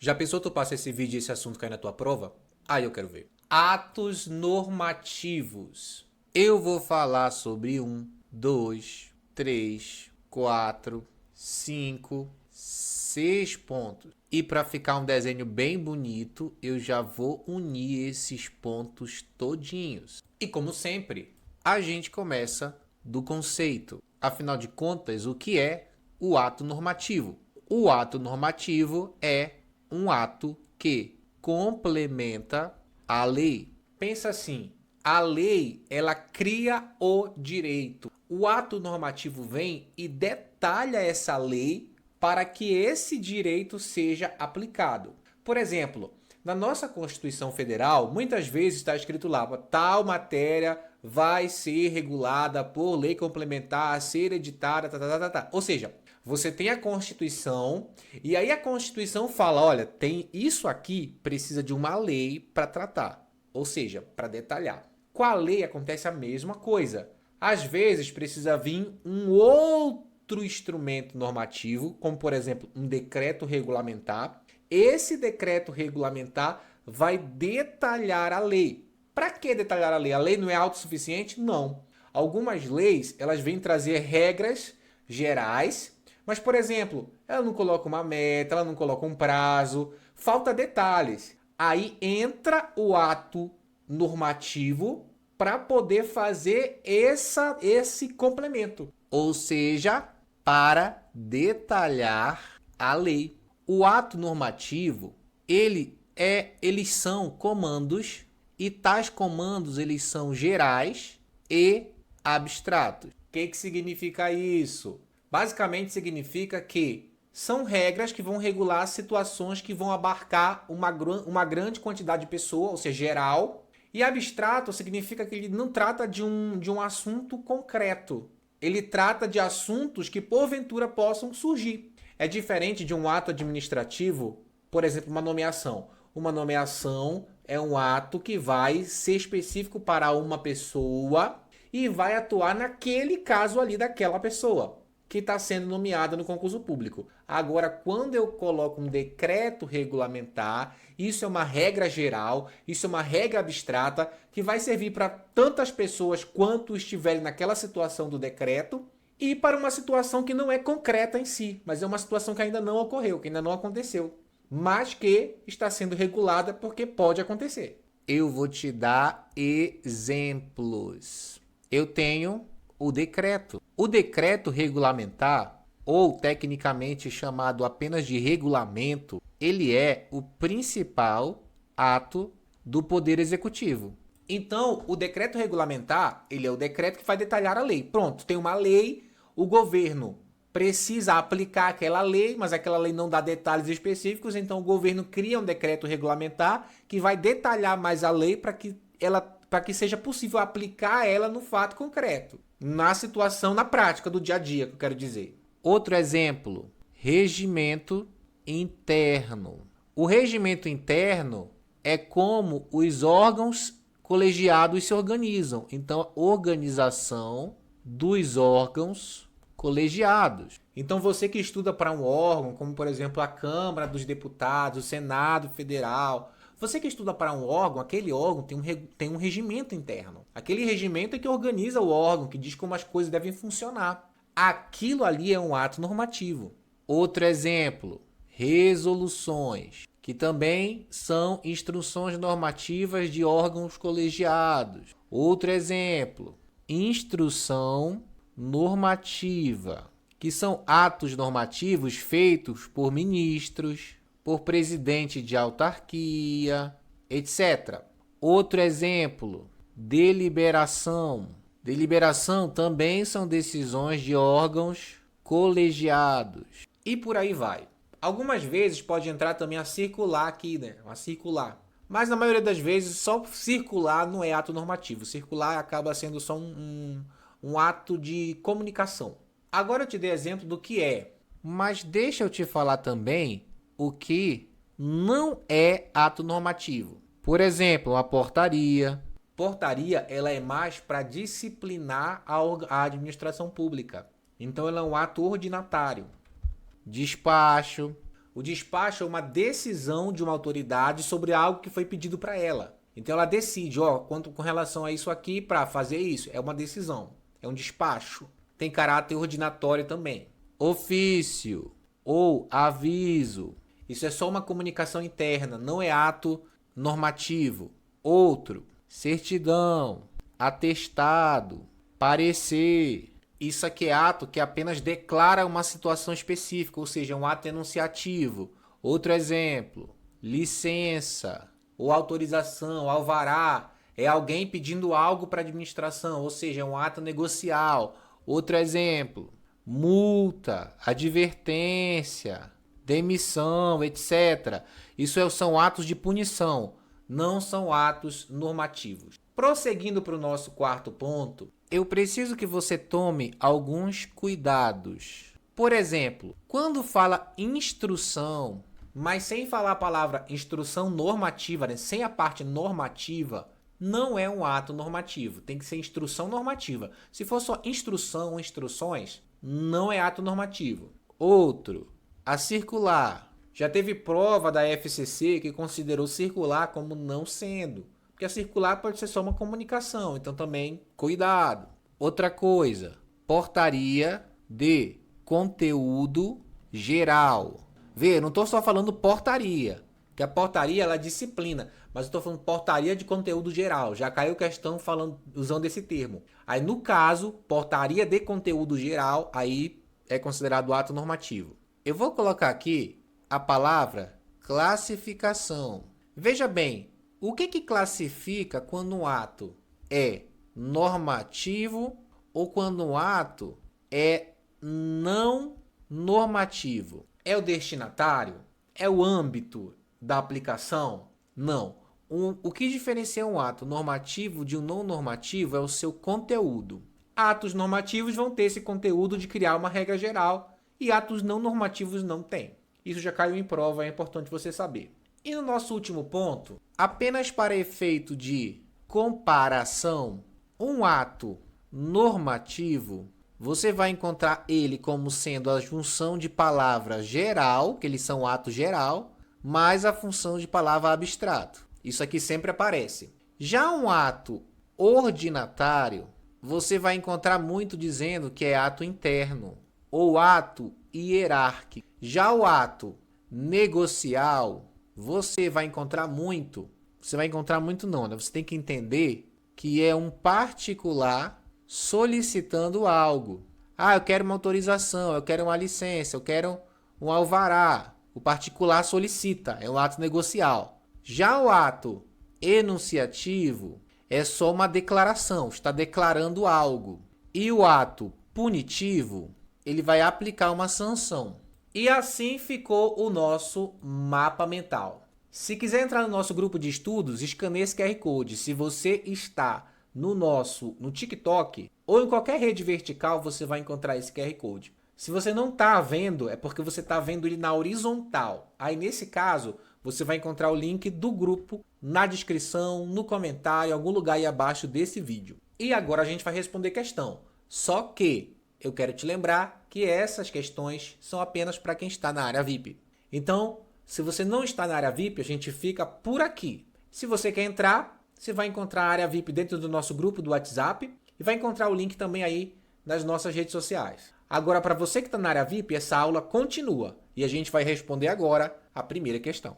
Já pensou tu passa esse vídeo e esse assunto cair na tua prova? Aí eu quero ver. Atos normativos. Eu vou falar sobre 6 pontos. E para ficar um desenho bem bonito, eu já vou unir esses pontos todinhos. E como sempre, a gente começa do conceito. Afinal de contas, o que é o ato normativo? O ato normativo é um ato que complementa a lei. Pensa assim, a lei, ela cria o direito. O ato normativo vem e detalha essa lei para que esse direito seja aplicado. Por exemplo, na nossa Constituição Federal, muitas vezes está escrito lá, tal matéria vai ser regulada por lei complementar a ser editada, Ou seja, você tem a Constituição e aí a Constituição fala, olha, tem isso aqui, precisa de uma lei para tratar, ou seja, para detalhar. Com a lei acontece a mesma coisa. Às vezes precisa vir um outro instrumento normativo, como por exemplo um decreto regulamentar. Esse decreto regulamentar vai detalhar a lei. Para que detalhar a lei? A lei não é autossuficiente? Não. Algumas leis, elas vêm trazer regras gerais, mas, por exemplo, ela não coloca uma meta, ela não coloca um prazo, falta detalhes. Aí entra o ato normativo para poder fazer esse complemento. Ou seja, para detalhar a lei. O ato normativo, eles são comandos e tais comandos eles são gerais e abstratos. O que significa isso? Basicamente significa que são regras que vão regular situações que vão abarcar uma grande quantidade de pessoas, ou seja, geral. E abstrato significa que ele não trata de um assunto concreto. Ele trata de assuntos que porventura possam surgir. É diferente de um ato administrativo, por exemplo, uma nomeação. Uma nomeação é um ato que vai ser específico para uma pessoa e vai atuar naquele caso ali daquela pessoa que está sendo nomeada no concurso público. Agora, quando eu coloco um decreto regulamentar, isso é uma regra geral, isso é uma regra abstrata que vai servir para tantas pessoas quanto estiverem naquela situação do decreto e para uma situação que não é concreta em si, mas é uma situação que ainda não ocorreu, que ainda não aconteceu, mas que está sendo regulada porque pode acontecer. Eu vou te dar exemplos. Eu tenho o decreto. O decreto regulamentar, ou tecnicamente chamado apenas de regulamento, ele é o principal ato do Poder Executivo. Então, o decreto regulamentar, ele é o decreto que vai detalhar a lei. Pronto, tem uma lei, o governo precisa aplicar aquela lei, mas aquela lei não dá detalhes específicos, então o governo cria um decreto regulamentar que vai detalhar mais a lei para que seja possível aplicar ela no fato concreto, na situação, na prática do dia a dia, que eu quero dizer. Outro exemplo, regimento interno. O regimento interno é como os órgãos colegiados se organizam. Então, a organização dos órgãos colegiados. Então, você que estuda para um órgão, como por exemplo a Câmara dos Deputados, o Senado Federal, você que estuda para um órgão, aquele órgão tem um regimento interno. Aquele regimento é que organiza o órgão, que diz como as coisas devem funcionar. Aquilo ali é um ato normativo. Outro exemplo, resoluções, que também são instruções normativas de órgãos colegiados. Outro exemplo, instrução normativa, que são atos normativos feitos por ministros, por presidente de autarquia, etc. Outro exemplo, deliberação. Deliberação também são decisões de órgãos colegiados. E por aí vai. Algumas vezes pode entrar também a circular aqui, né? A circular. Mas na maioria das vezes só circular não é ato normativo. Circular acaba sendo só um ato de comunicação. Agora eu te dei exemplo do que é. Mas deixa eu te falar também o que não é ato normativo. Por exemplo, a portaria. Portaria ela é mais para disciplinar a administração pública. Então ela é um ato ordinatário. Despacho. O despacho é uma decisão de uma autoridade sobre algo que foi pedido para ela. Então ela decide, ó, quanto com relação a isso aqui para fazer isso. É uma decisão, é um despacho. Tem caráter ordinatório também. Ofício ou aviso. Isso é só uma comunicação interna, não é ato normativo. Outro, certidão, atestado, parecer. Isso aqui é ato que apenas declara uma situação específica, ou seja, um ato enunciativo. Outro exemplo, licença ou autorização, alvará, é alguém pedindo algo para a administração, ou seja, é um ato negocial. Outro exemplo, multa, advertência, demissão, etc. Isso são atos de punição, não são atos normativos. Prosseguindo para o nosso quarto ponto, eu preciso que você tome alguns cuidados. Por exemplo, quando fala instrução, mas sem falar a palavra instrução normativa, né? Sem a parte normativa, não é um ato normativo. Tem que ser instrução normativa. Se for só instrução ou instruções, não é ato normativo. Outro, a circular. Já teve prova da FCC que considerou circular como não sendo. Porque a circular pode ser só uma comunicação, então também cuidado. Outra coisa, portaria de conteúdo geral. Vê, eu não estou só falando portaria, que a portaria ela é disciplina, mas eu estou falando portaria de conteúdo geral. Já caiu questão falando, usando esse termo. Aí no caso, portaria de conteúdo geral, aí é considerado ato normativo. Eu vou colocar aqui a palavra classificação. Veja bem, o que classifica quando um ato é normativo ou quando um ato é não normativo? É o destinatário? É o âmbito da aplicação? Não. O que diferencia um ato normativo de um não normativo é o seu conteúdo. Atos normativos vão ter esse conteúdo de criar uma regra geral e atos não normativos não têm. Isso já caiu em prova, é importante você saber. E no nosso último ponto, apenas para efeito de comparação, um ato normativo, você vai encontrar ele como sendo a junção de palavra geral, que eles são ato geral, mais a função de palavra abstrato. Isso aqui sempre aparece. Já um ato ordinatário, você vai encontrar muito dizendo que é ato interno ou ato hierárquico. Já o ato negocial, você vai encontrar muito não, né? Você tem que entender que é um particular solicitando algo. Ah, eu quero uma autorização, eu quero uma licença, eu quero um alvará. O particular solicita, é um ato negocial. Já o ato enunciativo é só uma declaração, está declarando algo. E o ato punitivo, ele vai aplicar uma sanção. E assim ficou o nosso mapa mental. Se quiser entrar no nosso grupo de estudos, escaneie esse QR Code. Se você está no TikTok ou em qualquer rede vertical, você vai encontrar esse QR Code. Se você não está vendo, é porque você está vendo ele na horizontal. Aí, nesse caso, você vai encontrar o link do grupo na descrição, no comentário, em algum lugar aí abaixo desse vídeo. E agora a gente vai responder questão. Só que eu quero te lembrar que essas questões são apenas para quem está na área VIP. Então, se você não está na área VIP, a gente fica por aqui. Se você quer entrar, você vai encontrar a área VIP dentro do nosso grupo do WhatsApp e vai encontrar o link também aí nas nossas redes sociais. Agora, para você que está na área VIP, essa aula continua e a gente vai responder agora a primeira questão.